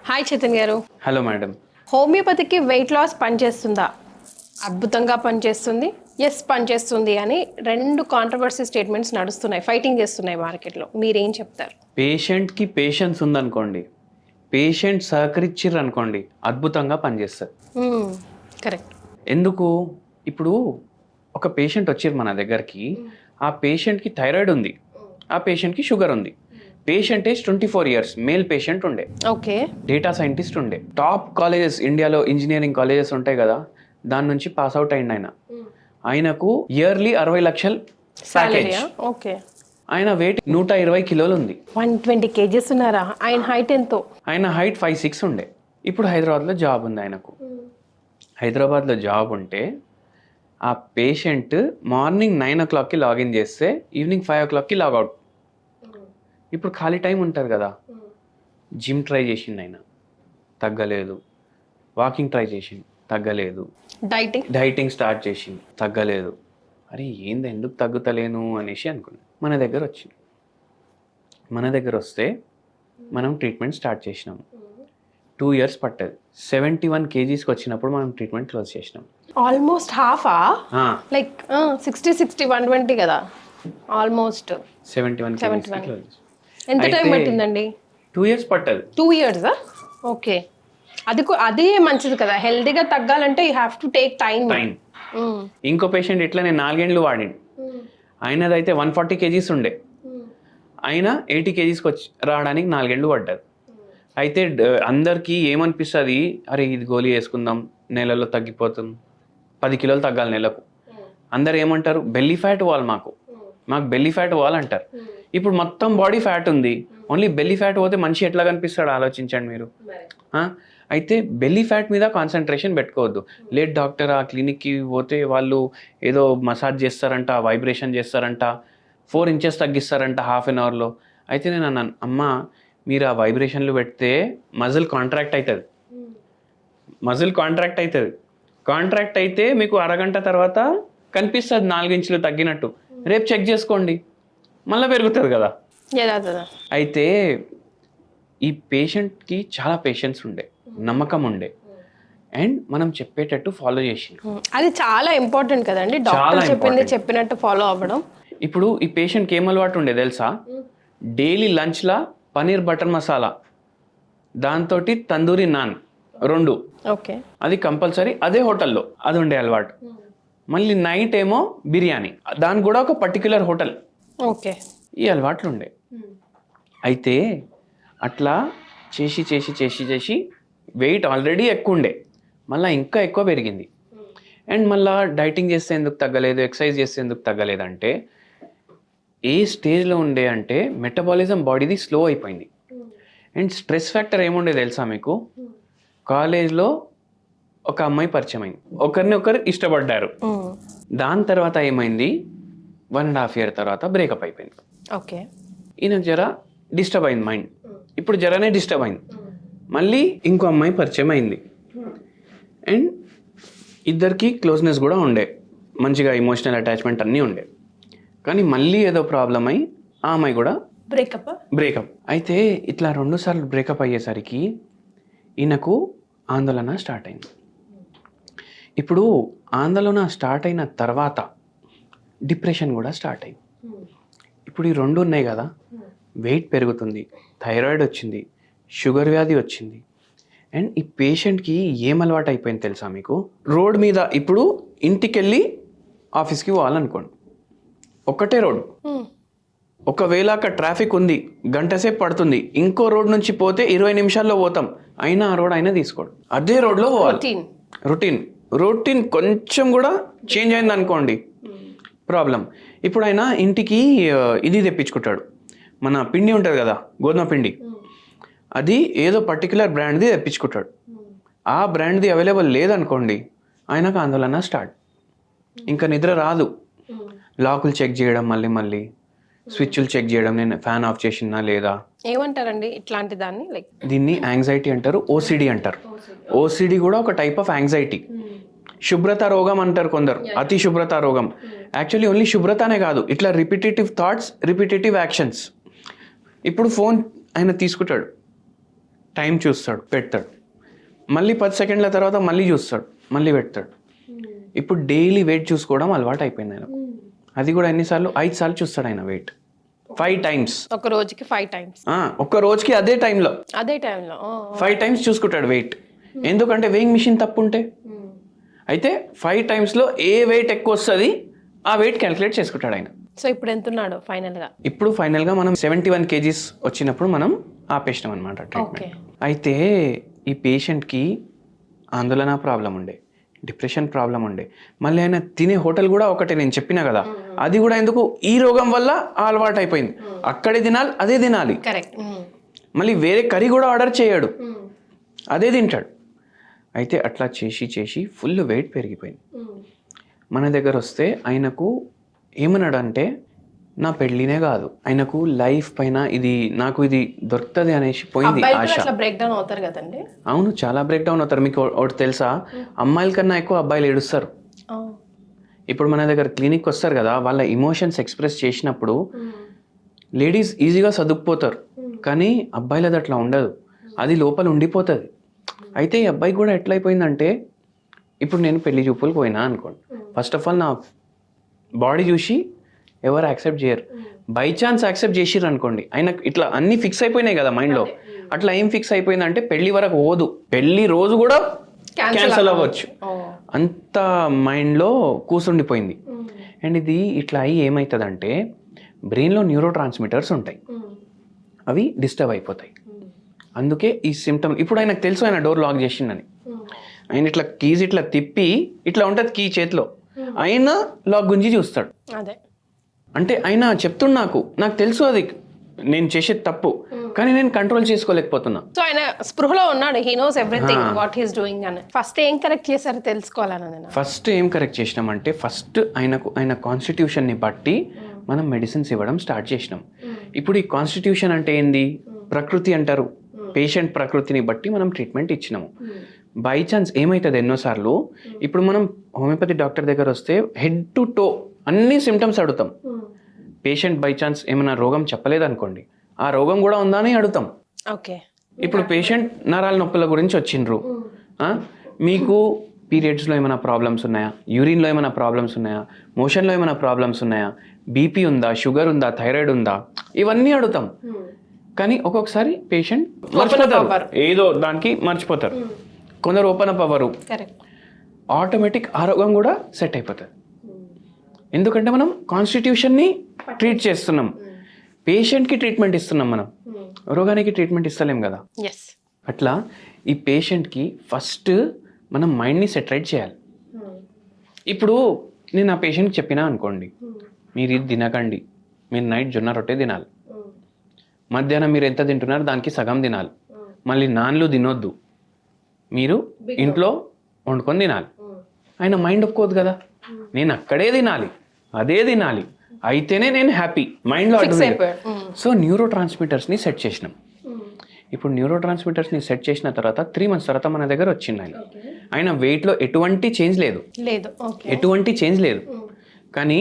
Hi Chaitan గారు. Hello madam. హోమియోపతికి weight loss పనిచేస్తుందా? అద్భుతంగా పనిచేస్తుంది, ఎస్ పనిచేస్తుంది అని రెండు కాంట్రవర్సీ స్టేట్మెంట్స్ నడుస్తున్నాయి, ఫైటింగ్ చేస్తున్నాయి మార్కెట్లో. మీరేం చెప్తారు? పేషెంట్కి పేషెన్స్ ఉందనుకోండి, పేషెంట్ సహకరించారు అనుకోండి, అద్భుతంగా పనిచేస్తారు. కరెక్ట్. ఎందుకు? ఇప్పుడు ఒక పేషెంట్ వచ్చారు మన దగ్గరికి, ఆ పేషెంట్కి థైరాయిడ్ ఉంది, ఆ పేషెంట్కి షుగర్ ఉంది. Patient age 24 years, male patient ఉండే. ఓకే. డేటా సైంటిస్ట్ ఉండే. టాప్ కాలేజెస్ ఇండియాలో ఇంజనీరింగ్ కాలేజెస్ ఉంటాయి కదా, దాని నుంచి పాస్ అవుట్ అయింది ఆయన. ఆయనకు ఇయర్లీ 60 లక్షలు ప్యాకేజ్. ఓకే. ఆయన వెయిట్ 120 కిలోలు ఉంది. 120 kgs ఉన్నారా? ఆయన హైట్ ఎంతో? ఆయన హైట్ 5'6" ఉండే. ఇప్పుడు హైదరాబాద్లో జాబ్ ఉంది ఆయనకు. హైదరాబాద్లో జాబ్ ఉంటే ఆ పేషెంట్ మార్నింగ్ 9 o'clockకి లాగిన్ చేస్తే ఈవినింగ్ 5 o'clockకి లాగౌట్. ఇప్పుడు ఖాళీ టైం ఉంటారు కదా, జిమ్ ట్రై చేసింది ఆయన, తగ్గలేదు. వాకింగ్ ట్రై చేసింది, తగ్గలేదు. డైటింగ్ స్టార్ట్ చేసింది, తగ్గలేదు. అరే ఏంది, ఎందుకు తగ్గుతలేను అనేసి అనుకున్నాను. మన దగ్గర వచ్చింది. మన దగ్గర వస్తే మనం ట్రీట్మెంట్ స్టార్ట్ చేసినాము. 2 years పట్టదు. 71 kgsకి వచ్చినప్పుడు మనం ట్రీట్మెంట్ క్లోజ్ చేసినాం. ఆల్మోస్ట్ హాఫా? లైక్ 60 120 కదా, ఆల్మోస్ట్ 71 kgs. ఎంత టైం పట్టిందండి? 2 years పట్టదు. 2 years? ఓకే. అదే మంచిది కదా, హెల్దీగా తగ్గాలంటే you have to take time. ఇంకో పేషెంట్ ఇట్లా నేను 4 ఏళ్ళు వాడిండు. ఆయనదైతే 140 kgs ఉండే, ఆయన 80 kgsకి వచ్చి రావడానికి 4 ఏళ్ళు పడ్డది. అయితే అందరికీ ఏమనిపిస్తుంది, అరే ఇది గోళీ వేసుకుందాం, నెలలో తగ్గిపోతుంది, 10 కిలోలు తగ్గాలి నెలకు. అందరు ఏమంటారు, బెల్లీ ఫ్యాట్ పోవాలి, మాకు బెల్లీ ఫ్యాట్ పోవాలంటారు. ఇప్పుడు మొత్తం బాడీ ఫ్యాట్ ఉంది, ఓన్లీ బెల్లీ ఫ్యాట్ పోతే మనిషి ఎట్లా కనిపిస్తాడు ఆలోచించండి మీరు. అయితే బెల్లీ ఫ్యాట్ మీద కాన్సన్ట్రేషన్ పెట్టుకోవద్దు. లేట్ డాక్టర్, ఆ క్లినిక్కి పోతే వాళ్ళు ఏదో మసాజ్ చేస్తారంట, వైబ్రేషన్ చేస్తారంట, 4 inches తగ్గిస్తారంట ½ an hourలో. అయితే నేను అన్నాను, అమ్మ మీరు ఆ వైబ్రేషన్లు పెడితే మజిల్ కాంట్రాక్ట్ అవుతుంది. కాంట్రాక్ట్ అయితే మీకు అరగంట తర్వాత కనిపిస్తుంది 4 inches తగ్గినట్టు. రేపు చెక్ చేసుకోండి, మళ్ళీ పెరుగుతుంది కదా. అయితే ఈ పేషెంట్కి చాలా పేషెన్స్ ఉండే, నమ్మకం ఉండే, అండ్ మనం చెప్పేటట్టు ఫాలో చేసి, అది చాలా ఇంపార్టెంట్ కదండి, డాక్టర్ చెప్పినట్టు ఫాలో అవ్వడం. ఇప్పుడు ఈ పేషెంట్కి ఏం అలవాటు ఉండే తెలుసా? డైలీ లంచ్లా పనీర్ బటర్ మసాలా, దాంతో తందూరి నాన్ 2. ఓకే. అది కంపల్సరీ, అదే హోటల్లో అది ఉండే అలవాటు. మళ్ళీ నైట్ ఏమో బిర్యానీ, దానికి కూడా ఒక పర్టిక్యులర్ హోటల్. ఓకే. ఈ అలవాట్లు ఉండే. అయితే అట్లా చేసి వెయిట్ ఆల్రెడీ ఎక్కువ ఉండే, మళ్ళీ ఇంకా ఎక్కువ పెరిగింది. అండ్ మళ్ళీ డైటింగ్ చేస్తే ఎందుకు తగ్గలేదు, ఎక్సర్సైజ్ చేస్తే ఎందుకు తగ్గలేదు అంటే, ఏ స్టేజ్లో ఉండే అంటే మెటబాలిజం బాడీది స్లో అయిపోయింది. అండ్ స్ట్రెస్ ఫ్యాక్టర్ ఏముండే తెలుసా మీకు? కాలేజ్లో ఒక అమ్మాయి పరిచయం అయింది, ఒకరు ఇష్టపడ్డారు. దాని తర్వాత ఏమైంది, 1.5 year తర్వాత బ్రేకప్ అయిపోయింది. ఓకే. ఈయనకు జర డిస్టర్బ్ అయింది మైండ్, ఇప్పుడు జరనే డిస్టర్బ్ అయింది. మళ్ళీ ఇంకో అమ్మాయి పరిచయం అయింది, అండ్ ఇద్దరికి క్లోజ్నెస్ కూడా ఉండే, మంచిగా ఎమోషనల్ అటాచ్మెంట్ అన్నీ ఉండే. కానీ మళ్ళీ ఏదో ప్రాబ్లం అయ్యి ఆ అమ్మాయి కూడా బ్రేకప్. అయితే ఇట్లా 2 సార్లు బ్రేకప్ అయ్యేసరికి ఈయనకు ఆందోళన స్టార్ట్ అయింది. ఇప్పుడు ఆందోళన స్టార్ట్ అయిన తర్వాత డిప్రెషన్ కూడా స్టార్ట్ అయింది. ఇప్పుడు ఈ 2 ఉన్నాయి కదా, వెయిట్ పెరుగుతుంది, థైరాయిడ్ వచ్చింది, షుగర్ వ్యాధి వచ్చింది. అండ్ ఈ పేషెంట్కి ఏం అలవాటు అయిపోయింది తెలుసా మీకు? రోడ్ మీద ఇప్పుడు ఇంటికి వెళ్ళి ఆఫీస్కి పోవాలనుకోండి, ఒక్కటే రోడ్. ఒకవేళ అక్కడ ట్రాఫిక్ ఉంది, గంట సేపు పడుతుంది, ఇంకో రోడ్ నుంచి పోతే 20 నిమిషాల్లో పోతాం, అయినా ఆ రోడ్ అయినా తీసుకోండి, అదే రోడ్లో పోవాలి. రొటీన్ కొంచెం కూడా చేంజ్ అయింది అనుకోండి, ప్రాబ్లం. ఇప్పుడు ఆయన ఇంటికి ఇది తెప్పించుకుంటాడు, మన పిండి ఉంటుంది కదా, గోధుమ పిండి, అది ఏదో పర్టికులర్ బ్రాండ్ది తెప్పించుకుంటాడు. ఆ బ్రాండ్ది అవైలబుల్ లేదనుకోండి, ఆయనకు ఆందోళన స్టార్ట్. ఇంకా నిద్ర రాదు, లాకులు చెక్ చేయడం, మళ్ళీ స్విచ్లు చెక్ చేయడం, నేను ఫ్యాన్ ఆఫ్ చేసినా లేదా. ఏమంటారండి ఇట్లాంటి దాన్ని? లైక్ దీన్ని యాంగ్జైటీ అంటారు, ఓసిడి అంటారు. ఓసిడి కూడా ఒక టైప్ ఆఫ్ యాంగ్జైటీ. శుభ్రత రోగం అంటారు కొందరు, అతి శుభ్రత రోగం. యాక్చువల్లీ ఓన్లీ శుభ్రతనే కాదు, ఇట్లా రిపిటేటివ్ థాట్స్, రిపిటేటివ్ యాక్షన్స్. ఇప్పుడు ఫోన్ ఆయన తీసుకుంటాడు, టైం చూస్తాడు, పెడతాడు. మళ్ళీ 10 సెకండ్ల తర్వాత మళ్ళీ చూస్తాడు, మళ్ళీ పెడతాడు. ఇప్పుడు డైలీ వెయిట్ చూసుకోవడం అలవాటు అయిపోయింది ఆయన. అది కూడా ఎన్నిసార్లు? 5 సార్లు చూస్తాడు ఆయన వెయిట్, 5 టైమ్స్. ఒక రోజుకి 5 టైమ్స్. ఒక్క రోజుకి అదే టైంలో 5 టైమ్స్ చూసుకుంటాడు వెయిట్. ఎందుకంటే వెయింగ్ మిషన్ తప్పు ఉంటే. అయితే 5 టైమ్స్లో ఏ వెయిట్ ఎక్కువ వస్తుంది ఆ వెయిట్ క్యాలిక్యులేట్ చేసుకుంటాడు ఆయన. సో ఇప్పుడు ఎంత ఉన్నాడు ఫైనల్గా? ఇప్పుడు ఫైనల్గా మనం 71 kgs వచ్చినప్పుడు మనం ఆపేసినాం అనమాట ట్రీట్మెంట్. అయితే ఈ పేషెంట్కి ఆందోళన ప్రాబ్లం ఉండే, డిప్రెషన్ ప్రాబ్లం ఉండే, మళ్ళీ ఆయన తినే హోటల్ కూడా ఒకటే, నేను చెప్పినా కదా. అది కూడా ఎందుకు? ఈ రోగం వల్ల అలవాటు అయిపోయింది. అక్కడే తినాలి, అదే తినాలి. కరెక్ట్. మళ్ళీ వేరే కర్రీ కూడా ఆర్డర్ చేయడు, అదే తింటాడు. అయితే అట్లా చేసి చేసి ఫుల్ వెయిట్ పెరిగిపోయింది. మన దగ్గర వస్తే ఆయనకు ఏమన్నాడంటే, నా పెళ్ళినే కాదు, ఆయనకు లైఫ్ పైన ఇది నాకు ఇది దొరుకుతుంది అనేసి పోయింది ఆశ. బ్రేక్ డౌన్ అవుతారు కదండి? అవును, చాలా బ్రేక్ డౌన్ అవుతారు. మీకు ఒకటి తెలుసా, అమ్మాయిల కన్నా ఎక్కువ అబ్బాయిలు ఏడుస్తారు. ఇప్పుడు మన దగ్గర క్లినిక్ వస్తారు కదా, వాళ్ళ ఇమోషన్స్ ఎక్స్ప్రెస్ చేసినప్పుడు లేడీస్ ఈజీగా సర్దుకుపోతారు, కానీ అబ్బాయిలది అట్లా ఉండదు, అది లోపల ఉండిపోతుంది. అయితే ఈ అబ్బాయి కూడా ఎట్లయిపోయిందంటే, ఇప్పుడు నేను పెళ్లి చూపులకు పోయినా అనుకోండి, ఫస్ట్ ఆఫ్ ఆల్ నా బాడీ చూసి ఎవరు యాక్సెప్ట్ చేయరు. బై ఛాన్స్ యాక్సెప్ట్ చేసిర్రు అనుకోండి, ఆయన ఇట్లా అన్ని ఫిక్స్ అయిపోయినాయి కదా మైండ్లో. అట్లా ఏం ఫిక్స్ అయిపోయిందంటే పెళ్లి వరకు పోదు, పెళ్లి రోజు కూడా క్యాన్సల్ అవ్వచ్చు, అంత మైండ్లో కూర్చుండిపోయింది. అండ్ ఇది ఇట్లా అయ్యి ఏమవుతుందంటే, బ్రెయిన్లో న్యూరో ట్రాన్స్మిటర్స్ ఉంటాయి, అవి డిస్టర్బ్ అయిపోతాయి. అందుకే ఈ సిమ్టమ్. ఇప్పుడు ఆయనకు తెలుసు ఆయన డోర్ లాక్ చేసిండని. ఆయన ఇట్లా కీజ్ ఇట్లా తిప్పి ఇట్లా ఉంటుంది కీ చేతిలో, ఆయన లాక్ గుంజి చూస్తాడు. అదే అంటే ఆయన చెప్తుండు, నాకు తెలుసు అది నేను చేసేది తప్పు, కానీ నేను కంట్రోల్ చేసుకోలేకపోతున్నా. సో ఆయన స్పృహలో ఉన్నాడు, he knows everything what he's doing అని. ఫస్ట్ ఏం కరెక్ట్ చేశారో తెలుసుకోవాలని. ఫస్ట్ ఏం కరెక్ట్ చేసినామంటే, ఫస్ట్ ఆయన కాన్స్టిట్యూషన్ని బట్టి మనం మెడిసిన్స్ ఇవ్వడం స్టార్ట్ చేసినాం. ఇప్పుడు ఈ కాన్స్టిట్యూషన్ అంటే ఏంది? ప్రకృతి అంటారు. పేషెంట్ ప్రకృతిని బట్టి మనం ట్రీట్మెంట్ ఇచ్చినాము. బై ఛాన్స్ ఏమవుతుంది ఎన్నోసార్లు, ఇప్పుడు మనం హోమియోపతి డాక్టర్ దగ్గర వస్తే హెడ్ టు టో అన్ని సిమ్టమ్స్ అడుగుతాం. పేషెంట్ బై ఛాన్స్ ఏమైనా రోగం చెప్పలేదనుకోండి, ఆ రోగం కూడా ఉందా అని అడుగుతాం. ఓకే. ఇప్పుడు పేషెంట్ నరాల నొప్పుల గురించి వచ్చిండ్రు, మీకు పీరియడ్స్లో ఏమైనా ప్రాబ్లమ్స్ ఉన్నాయా, యూరిన్లో ఏమైనా ప్రాబ్లమ్స్ ఉన్నాయా, మోషన్లో ఏమైనా ప్రాబ్లమ్స్ ఉన్నాయా, బీపీ ఉందా, షుగర్ ఉందా, థైరాయిడ్ ఉందా, ఇవన్నీ అడుగుతాం. కానీ ఒక్కొక్కసారి పేషెంట్ మర్చిపోతారు, ఏదో దానికి మర్చిపోతారు. కొందరు ఓపెన్ అప్ అవ్వరు, ఆటోమేటిక్ ఆరోగ్యం కూడా సెట్ అయిపోతుంది. ఎందుకంటే మనం కాన్స్టిట్యూషన్ని ట్రీట్ చేస్తున్నాం, పేషెంట్కి ట్రీట్మెంట్ ఇస్తున్నాం, మనం రోగానికి ట్రీట్మెంట్ ఇస్తలేం కదా. అట్లా ఈ పేషెంట్కి ఫస్ట్ మనం మైండ్ని సెట్ రైట్ చేయాలి. ఇప్పుడు నేను ఆ పేషెంట్కి చెప్పినా అనుకోండి, మీరు ఇది తినకండి, మీరు నైట్ జొన్న రొట్టె తినాలి, మధ్యాహ్నం మీరు ఎంత తింటున్నారు దానికి సగం తినాలి, మళ్ళీ నాన్లు తినొద్దు, మీరు ఇంట్లో వండుకొని తినాలి. ఆయన మైండ్ ఒప్పుకోదు కదా, నేను అక్కడే తినాలి, అదే తినాలి, అయితేనే నేను హ్యాపీ, మైండ్లో అడ్డు. సో న్యూరో ట్రాన్స్మిటర్స్ని సెట్ చేసినాం. ఇప్పుడు న్యూరో ట్రాన్స్మిటర్స్ని సెట్ చేసిన తర్వాత 3 months తర్వాత మన దగ్గర వచ్చింది ఆయన. ఆయన వెయిట్లో ఎటువంటి చేంజ్ లేదు, ఎటువంటి చేంజ్ లేదు. కానీ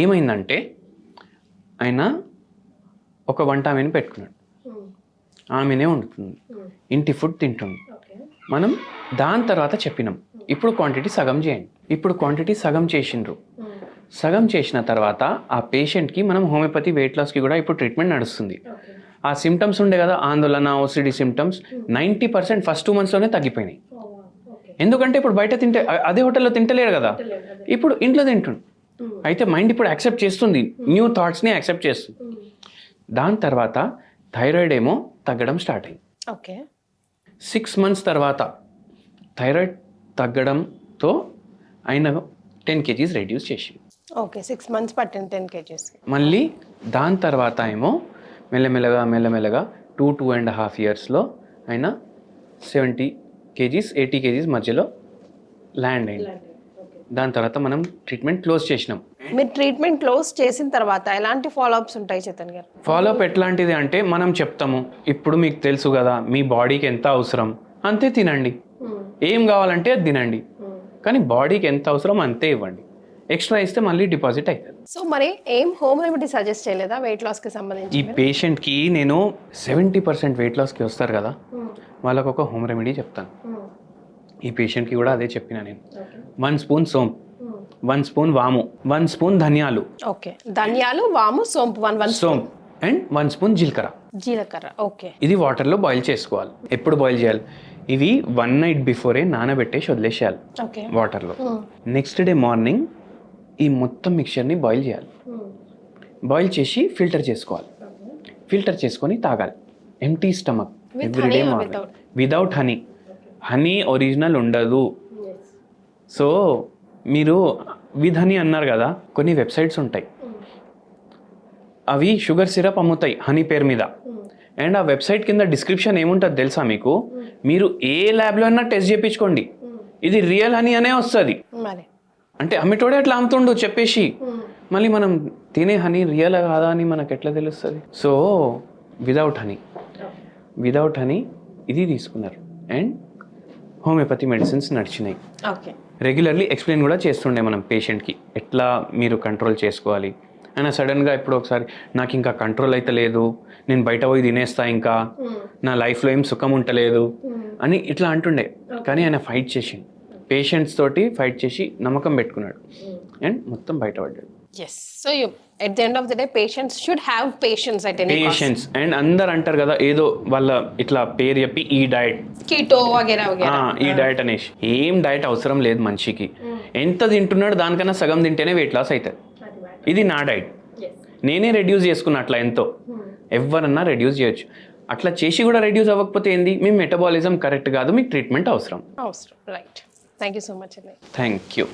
ఏమైందంటే, ఆయన ఒక వంట ఆమెను పెట్టుకున్నాడు, ఆమెనే వండుతుంది, ఇంటి ఫుడ్ తింటుంది. మనం దాని తర్వాత చెప్పినాం, ఇప్పుడు క్వాంటిటీ సగం చేయండి. ఇప్పుడు క్వాంటిటీ సగం చేసిండ్రు. సగం చేసిన తర్వాత ఆ పేషెంట్కి మనం హోమియోపతి వెయిట్ లాస్కి కూడా ఇప్పుడు ట్రీట్మెంట్ నడుస్తుంది. ఆ సిమ్టమ్స్ ఉండే కదా, ఆందోళన, ఓసిడి సిమ్టమ్స్ 90% ఫస్ట్ 2 monthsలోనే తగ్గిపోయినాయి. ఎందుకంటే ఇప్పుడు బయట తింటే, అదే హోటల్లో తింటలేరు కదా, ఇప్పుడు ఇంట్లో తింటుండు. అయితే మైండ్ ఇప్పుడు యాక్సెప్ట్ చేస్తుంది, న్యూ థాట్స్ని యాక్సెప్ట్ చేస్తుంది. దాని తర్వాత థైరాయిడ్ ఏమో తగ్గడం స్టార్ట్ అయింది. 6 months తర్వాత థైరాయిడ్ తగ్గడంతో ఆయన 10 kgs రెడ్యూస్ చేసి, 6 months పట్టింది 10 kgs. మళ్ళీ దాని తర్వాత ఏమో మెల్లమెల్లగా 2.5 yearsలో ఆయన 70 kgs 80 kgs మధ్యలో ల్యాండ్ అయింది. దాని తర్వాత మనం ట్రీట్మెంట్ క్లోజ్ చేసినాం. మీరు ట్రీట్మెంట్ క్లోజ్ చేసిన తర్వాత ఎలాంటి ఫాలోఅప్స్ ఉంటాయి చేతన్ గారు? ఫాలోఅప్ ఎట్లాంటిది అంటే, మనం చెప్తాము, ఇప్పుడు మీకు తెలుసు కదా మీ బాడీకి ఎంత అవసరం అంతే తినండి, ఏం కావాలంటే అది తినండి, కానీ బాడీకి ఎంత అవసరం అంతే ఇవ్వండి, ఎక్స్ట్రా ఇస్తే మళ్ళీ డిపాజిట్ అవుతుంది. సో మరి ఏం హోమ్ రెమెడీ సజెస్ట్ చేయలేదా వెయిట్ లాస్కి సంబంధించి? ఈ పేషెంట్కి నేను 70% వెయిట్ లాస్కి వస్తారు కదా, వాళ్ళకు ఒక హోమ్ రెమెడీ చెప్తాను. ఈ పేషెంట్కి కూడా అదే చెప్పిన నేను. 1 స్పూన్ సోంపు, 1 స్పూన్ వాము, 1 స్పూన్ ధనియాలు, ఓకే, ధనియాలు, వాము, సోంపు, 1 సోంపు అండ్ 1 స్పూన్ జీలకర్ర. జీలకర్ర, ఓకే. ఇది వాటర్లో బాయిల్ చేసుకోవాలి. ఎప్పుడు బాయిల్ చేయాలి? ఇవి 1 నైట్ బిఫోరే నానబెట్టేసి వదిలేసేయాలి ఓకే. వాటర్లో. నెక్స్ట్ డే మార్నింగ్ ఈ మొత్తం మిక్చర్ని బాయిల్ చేయాలి. బాయిల్ చేసి ఫిల్టర్ చేసుకోవాలి. ఫిల్టర్ చేసుకొని తాగాలి empty stomach everyday morning without honey. Honey original ఉండదు. సో మీరు విత్ హనీ అన్నారు కదా, కొన్ని వెబ్సైట్స్ ఉంటాయి, అవి షుగర్ సిరప్ అమ్ముతాయి హనీ పేరు మీద. అండ్ ఆ వెబ్సైట్ కింద డిస్క్రిప్షన్ ఏముంటుంది తెలుసా మీకు? మీరు ఏ ల్యాబ్లో అయినా టెస్ట్ చేయించుకోండి, ఇది రియల్ హనీ అనే వస్తుంది. అంటే అమ్మిటోడే అట్లా అమ్ముతుండు చెప్పేసి, మళ్ళీ మనం తినే హనీ రియల్ కాదా అని మనకు ఎట్లా తెలుస్తుంది? సో వితౌట్ హనీ ఇది తీసుకున్నారు. అండ్ హోమియోపతి మెడిసిన్స్ నడిచినాయి. రెగ్యులర్లీ ఎక్స్ప్లెయిన్ కూడా చేస్తుండే మనం పేషెంట్కి, ఎట్లా మీరు కంట్రోల్ చేసుకోవాలి. ఆయన సడన్గా ఎప్పుడో ఒకసారి నాకు ఇంకా కంట్రోల్ అయితే లేదు, నేను బయట పోయి తినేస్తా, ఇంకా నా లైఫ్లో ఏం సుఖం ఉంటలేదు అని ఇట్లా అంటుండే. కానీ ఆయన ఫైట్ చేసి పేషెంట్స్ తోటి ఫైట్ చేసి నమ్మకం పెట్టుకున్నాడు అండ్ మొత్తం బయటపడ్డాడు. Yes. So you, at the end of the day, patients should have patience at any cost. Patience. And అందరు అంటారు కదా ఏదో వాళ్ళ ఇట్లా పేరు చెప్పి ఈ డైట్, కీటో వగేరా వగేరా, ఈ డైట్ అనేసి. ఏం డైట్ అవసరం లేదు మనిషికి. ఎంత తింటున్నాడు దానికన్నా సగం తింటేనే వెయిట్ లాస్ అవుతుంది. ఇది నా డైట్, నేనే రెడ్యూస్ చేసుకున్నా అట్లా ఎంతో. ఎవరన్నా రెడ్యూస్ చేయొచ్చు. అట్లా చేసి కూడా రెడ్యూస్ అవ్వకపోతే ఏంది? మీ మెటబాలిజం కరెక్ట్ కాదు, మీకు ట్రీట్మెంట్ అవసరం. Right. Thank you so much అండి. Thank you.